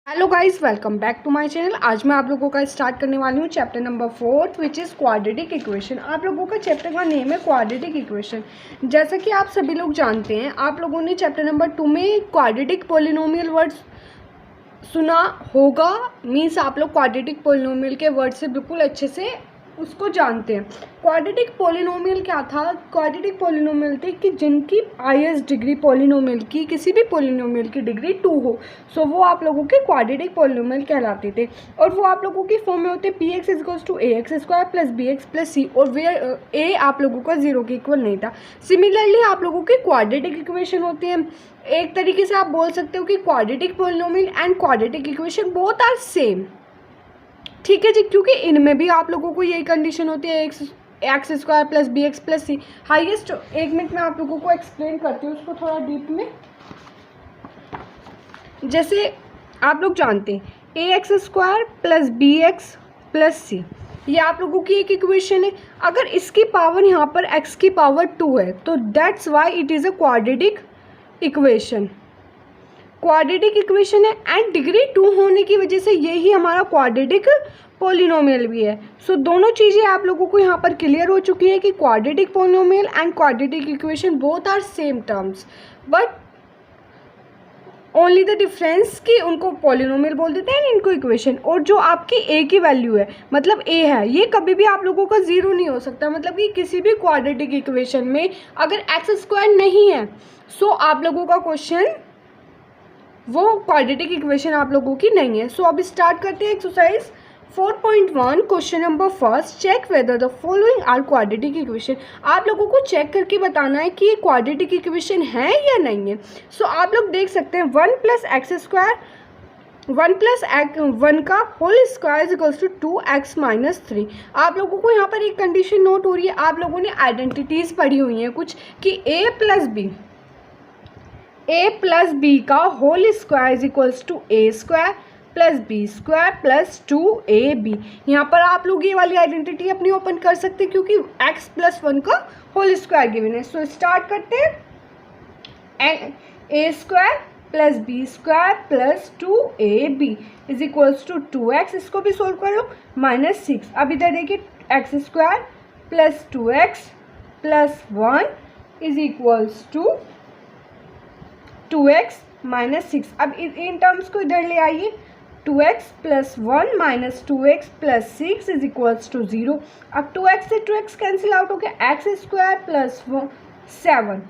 Hello guys, welcome back to my channel. आज मैं आप लोगों का स्टार्ट करने वाली हूँ chapter number 4 which is quadratic equation. आप लोगों का चैप्टर का नेम है क्वाड्रेटिक इक्वेशन। जैसा कि आप सभी लोग जानते हैं, आप लोगों ने चैप्टर नंबर 2 में क्वाड्रेटिक पोलिनोमियल वर्ड्स सुना होगा। मीन्स आप लोग क्वाड्रेटिक पोलिनोमियल के वर्ड से बिल्कुल अच्छे से उसको जानते हैं। क्वाड्रेटिक पोलिनोमियल क्या था? क्वाड्रेटिक पोलिनोमियल थे कि जिनकी हाईएस्ट डिग्री पोलिनोमियल की, किसी भी पोलिनोमियल की डिग्री 2 हो, सो वो आप लोगों के क्वाड्रेटिक पोलिनोमियल कहलाते थे। और वो आप लोगों की फॉर्म में होते p x equals to a x square plus b x plus c, और वेयर ए आप लोगों का 0 के इक्वल नहीं था। सिमिलरली आप लोगों की क्वाड्रेटिक इक्वेशन होती है। एक तरीके से आप बोल सकते हो कि quadratic polynomial and quadratic equation both are same. ठीक है जी, क्योंकि इनमें भी आप लोगों को यही कंडीशन होती है, x square plus b x plus c highest. एक मिनट में आप लोगों को एक्सप्लेन करती हूँ उसको थोड़ा डीप में। जैसे आप लोग जानते हैं a x square plus b x plus c, ये आप लोगों की एक इक्वेशन है। अगर इसकी पावर यहाँ पर एक्स की पावर 2 है तो that's why it is a quadratic equation. Quadratic equation है एंड डिग्री 2 होने की वजह से यही हमारा क्वाड्रेटिक पोलिनोमियल भी है। सो दोनों चीज़ें आप लोगों को यहाँ पर क्लियर हो चुकी है कि quadratic polynomial and quadratic equation both are same terms, but only the difference कि उनको पोलिनोमियल बोल देते हैं, इनको इक्वेशन। और जो आपकी ए की वैल्यू है, मतलब ए है, ये कभी भी आप लोगों का 0 नहीं हो सकता। मतलब कि किसी भी क्वाड्रेटिक इक्वेशन में अगर एक्स स्क्वायर नहीं है, सो आप लोगों का क्वेश्चन वो क्वाड्रेटिक इक्वेशन आप लोगों की नहीं है। सो अब स्टार्ट करते हैं exercise 4.1 question number first. Check whether the following are quadratic equation. आप लोगों को चेक करके बताना है कि ये क्वाड्रेटिक इक्वेशन है या नहीं है। सो आप लोग देख सकते हैं 1 प्लस एक्स स्क्वायर 1 प्लस 1 का whole square equals to 2x minus 3। आप लोगों को यहाँ पर एक कंडीशन नोट हो रही है। आप लोगों ने आइडेंटिटीज़ पढ़ी हुई हैं कुछ कि ए प्लस बी का whole square equals to A square plus B square plus 2ab। यहाँ पर आप लोग ये वाली आइडेंटिटी अपनी ओपन कर सकते हैं क्योंकि x प्लस 1 का होल स्क्वायर गिवन है। सो स्टार्ट करते हैं। A square plus B square plus 2ab is equals to 2x। इसको भी सोल्व कर लो, माइनस 6। अब इधर देखिए X square plus 2x plus 1 is equals to 2x minus 6। अब इन टर्म्स को इधर ले आइए, 2x plus 1 minus 2x plus 6 is equals to 0। अब 2x से 2x कैंसिल आउट हो गया, एक्स स्क्वायर प्लस 7।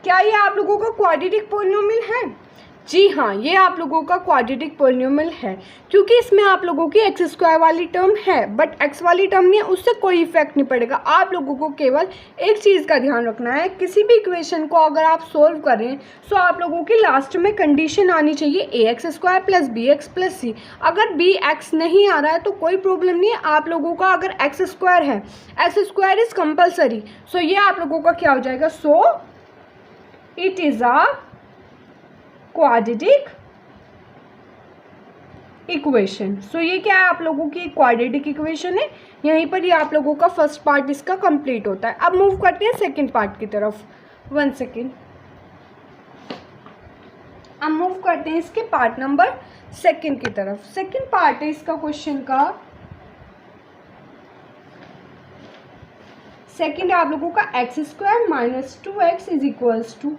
क्या ये आप लोगों का क्वाड्रेटिक पोलिनोमियल है? जी हाँ, ये आप लोगों का क्वाड्रेटिक पोलिनोमियल है क्योंकि इसमें आप लोगों की एक्स स्क्वायर वाली टर्म है बट एक्स वाली टर्म नहीं है, उससे कोई इफेक्ट नहीं पड़ेगा। आप लोगों को केवल एक चीज़ का ध्यान रखना है, किसी भी इक्वेशन को अगर आप सोल्व करें तो आप लोगों की लास्ट में कंडीशन आनी चाहिए a x square plus b x plus c. अगर बी एक्स नहीं आ रहा है तो कोई प्रॉब्लम नहीं है। आप लोगों का अगर एक्स स्क्वायर है, x square is compulsory, so ये आप लोगों का क्या हो जाएगा? So it is a quadratic equation. So ये क्या है? आप लोगों की क्वाड्रेटिक इक्वेशन है। यहीं पर ये आप लोगों का फर्स्ट पार्ट इसका कंप्लीट होता है। अब मूव करते हैं सेकंड पार्ट की तरफ। 1 सेकेंड। अब मूव करते हैं इसके पार्ट नंबर सेकंड की तरफ। सेकंड पार्ट है इसका क्वेश्चन का। सेकंड आप लोगों का X square minus 2x is equals to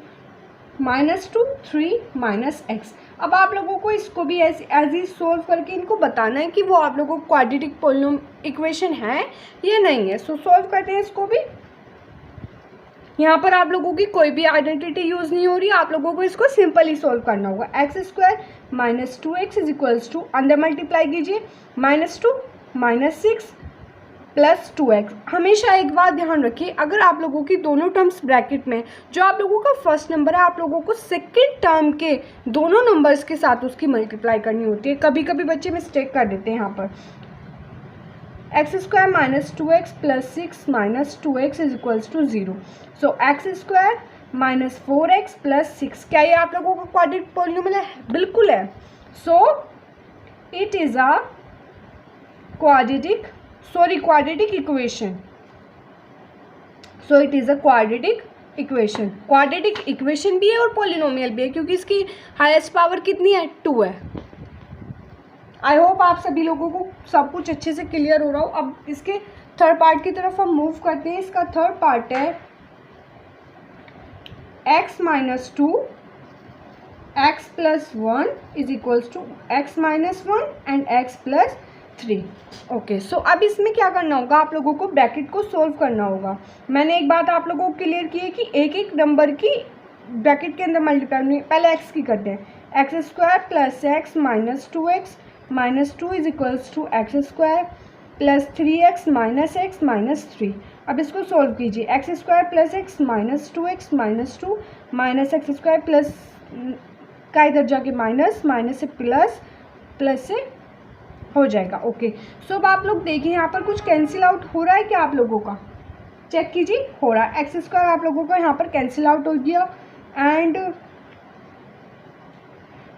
minus 2 3 minus X. अब आप लोगों को इसको भी एज ही सोल्व करके इनको बताना है कि वो आप लोगों को क्वाड्रेटिक पोलिनोमियल इक्वेशन है या नहीं है। सो सोल्व करते हैं इसको भी। यहाँ पर आप लोगों की कोई भी आइडेंटिटी यूज़ नहीं हो रही, आप लोगों को इसको सिंपली सोल्व करना होगा। X square minus 2x is equals to, अंदर मल्टीप्लाई कीजिए, माइनस 2 माइनस 6 प्लस 2x। हमेशा एक बात ध्यान रखिए, अगर आप लोगों की दोनों टर्म्स ब्रैकेट में, जो आप लोगों का फर्स्ट नंबर है, आप लोगों को सेकंड टर्म के दोनों नंबर्स के साथ उसकी मल्टीप्लाई करनी होती है। कभी कभी बच्चे मिस्टेक कर देते हैं यहाँ पर। X square minus 2x plus 6 minus 2x is equals to 0। So X square minus 4x plus 6, क्या ये आप लोगों का क्वाड्रेटिक पोलिनोमियल है? बिल्कुल है। So it is a quadratic equation. So it is a quadratic equation. Quadratic equation भी है और पोलिनोमियल भी है क्योंकि इसकी हाईएस्ट पावर कितनी है? 2 है। आई होप आप सभी लोगों को सब कुछ अच्छे से क्लियर हो रहा हो। अब इसके थर्ड पार्ट की तरफ हम मूव करते हैं। इसका थर्ड पार्ट है x minus 2 x plus 1 is equals to x minus 1 and x plus 3। Okay, so अब इसमें क्या करना होगा, आप लोगों को ब्रैकेट को सोल्व करना होगा। मैंने एक बात आप लोगों को क्लियर की है कि एक एक नंबर की ब्रैकेट के अंदर मल्टीप्लाई नहीं, पहले x की करते हैं। X square plus x minus 2x minus 2 is equals to x square plus 3x minus X minus 3। अब इसको सोल्व कीजिए। X square plus x minus 2x minus 2 minus x square plus का इधर जाके माइनस, माइनस से plus, plus से हो जाएगा। ओके, सो अब आप लोग देखिए यहाँ पर कुछ कैंसिल आउट हो रहा है क्या आप लोगों का, चेक कीजिए। हो रहा है। एक्स स्क्वायर आप लोगों का यहाँ पर कैंसिल आउट हो गया and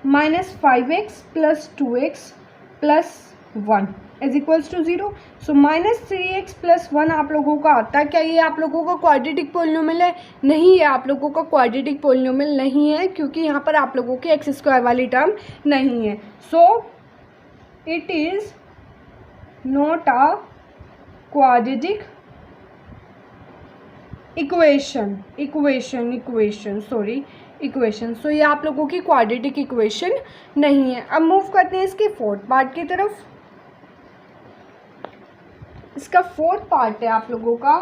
minus 5x plus 2x plus 1 is equals to 0। So minus 3x plus 1 आप लोगों का आता है। क्या ये आप लोगों का क्वाड्रेटिक पॉलिनोमियल है? नहीं है, आप लोगों का क्वाड्रेटिक पॉलिनोमियल नहीं है, क्योंकि यहाँ पर आप लोगों की एक्स स्क्वायर वाली टर्म नहीं है। So it is not a quadratic equation. So ये आप लोगों की क्वाड्रेटिक इक्वेशन नहीं है। अब मूव करते हैं इसके फोर्थ पार्ट की तरफ। इसका फोर्थ पार्ट है आप लोगों का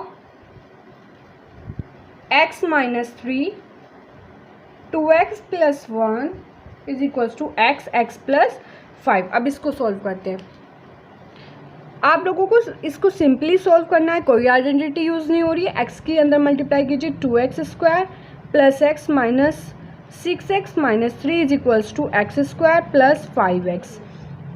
x minus 3 2x plus 1 is equals to x plus 5। अब इसको सॉल्व करते हैं। आप लोगों को इसको सिंपली सॉल्व करना है, कोई आइडेंटिटी यूज़ नहीं हो रही है। x के अंदर मल्टीप्लाई कीजिए 2x square plus x minus 6x minus 3 is equals to x square plus 5x।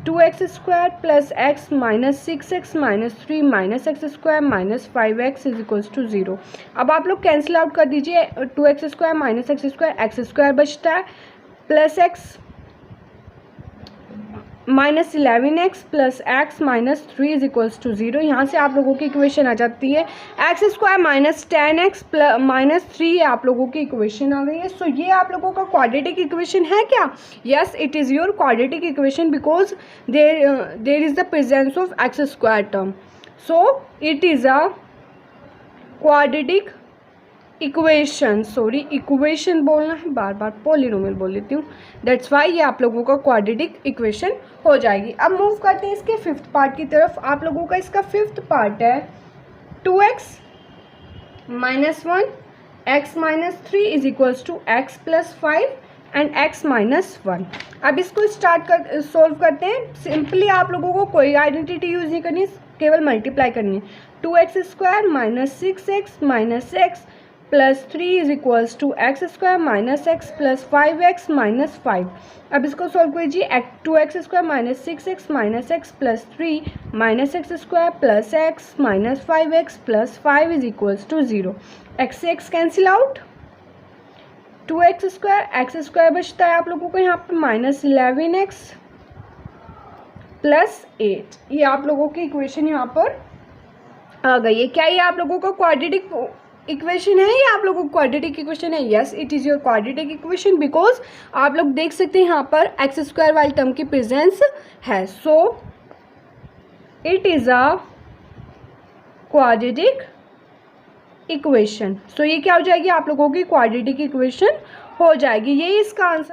2x square plus x minus 6x minus 3 minus x square minus 5x is equals to 0। अब आप लोग cancel out कर दीजिए। 2x square minus x square बचता है plus x minus 11x plus x minus 3 is equals to 0। यहाँ से आप लोगों की इक्वेशन आ जाती है x square minus 10x plus minus 3 आप लोगों की इक्वेशन आ गई है। सो ये आप लोगों का क्वाड्रेटिक इक्वेशन है क्या? Yes, it is your quadratic equation because there is the presence of X square term. So it is a quadratic equation, sorry equation बोलना है, बार बार पॉलिनोमियल बोल लेती हूँ, दैट्स वाई ये आप लोगों का क्वाड्रेटिक इक्वेशन हो जाएगी। अब मूव करते हैं इसके फिफ्थ पार्ट की तरफ। आप लोगों का इसका फिफ्थ पार्ट है 2x minus 1 x minus 3 is equals to x plus 5 and x minus 1। अब इसको सोल्व करते हैं। सिंपली आप लोगों को कोई आइडेंटिटी यूज़ नहीं करनी, केवल मल्टीप्लाई करनी है। 2x square minus 6x minus x plus 3 is equals to x square minus x plus 5x minus 5। अब इसको सॉल्व कीजिए। 2x square minus 6x minus x plus 3 minus x square plus x minus 5x plus 5 is equals to 0। X से x cancel out, 2x square x square बचता है आप लोगों को यहाँ पर माइनस 11x प्लस 8। ये आप लोगों की इक्वेशन यहाँ पर आ गई है। क्या ये आप लोगों का क्वाड्रेटिक इक्वेशन है? ये आप लोगों को क्वाड्रेटिक इक्वेशन है। Yes, it is your quadratic equation because आप लोग देख सकते हैं यहाँ पर एक्स स्क्वायर वाली टर्म की प्रेजेंस है। So it is a quadratic equation. So ये क्या हो जाएगी? आप लोगों की क्वाड्रेटिक इक्वेशन हो जाएगी। ये इसका आंसर